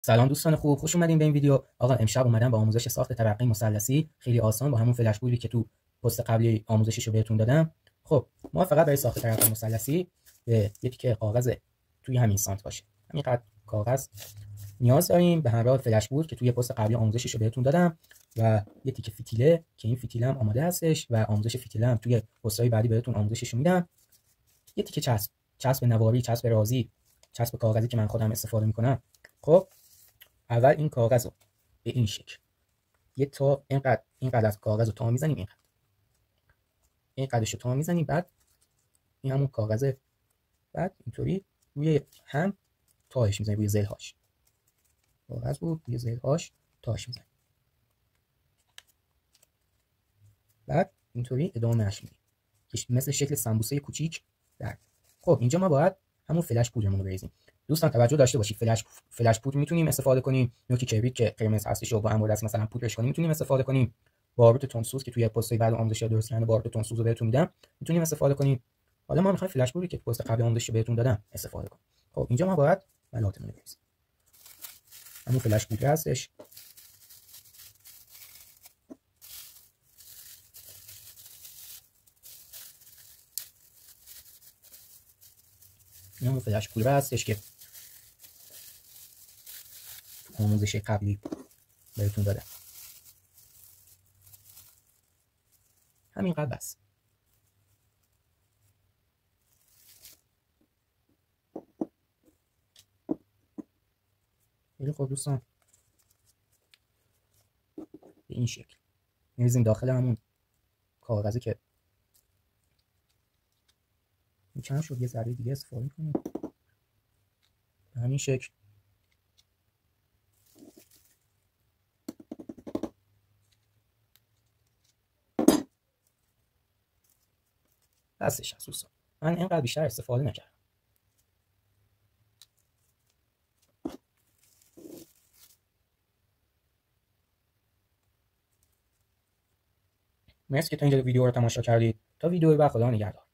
سلام دوستان خوب، خوش اومدین به این ویدیو. آقا امشب اومدم با آموزش ساخت ترقی مثلثی خیلی آسان با همون فلش بوردی که تو پست قبلی آموزششو بهتون دادم. خب ما فقط برای ساخت ترقی مثلثی به یه تیکه کاغذ توی همین سانت باشه، همین قد کاغذ نیاز داریم به همراه فلش بورد که توی پست قبلی آموزششو بهتون دادم و یه تیکه فتیله که این فتیله هم آماده هستش و آموزش فتیله هم توی پست‌های بعدی بهتون آموزششو میدم. یه تیکه چسب نواری، چسب رازی، چسب کاغذی که من خودم استفاده میکنم. خب اول این کاغذ رو به این شکل یه تا اینقدر از کاغذ رو تا میزنیم، این قدرش رو تا میزنیم، بعد این همون کاغذ، بعد اینطوری روی هم تاش میزنیم، روی زلهاش کاغذ رو روی زلهاش تاش میزنیم، بعد اینطوری ادامهش میدیم که مثل شکل سمبوسه کوچیک در. خب اینجا ما باید همون فلش پودرمون رو بریزیم. دوستان توجه داشته باشید، فلش پودر میتونیم استفاده کنیم، نوک کبریت که قرمز هستش رو با هم دست مثلا پودرش کنیم میتونیم استفاده کنیم، باروت تونسوز که توی پست‌های بعد آموزش درست کردن باروت تونسوز رو بهتون میدم میتونیم استفاده کنیم. حالا ما میخوایم فلش پودری که پست قبل آموزش بهتون دادم استفاده کنیم. خب اینجا ما باید ملاتمون رو بریزیم، همون فلش پودر هستش، این همون فلش پودر هستش که تو آموزش قبلی بهتون دادم. همینقدر بس. خیلی خوب دوستان، به این شکل می‌ریزیم داخل همون کاغذی که این چند شد، یه ذره دیگه استفاده کنیم به همین شکل. بسش هست دوستان، من اینقدر بیشتر استفاده نکردم. مرسی که تا اینجا ویدیو رو تماشا کردید. تا ویدیو بعد، خدا نگهدار.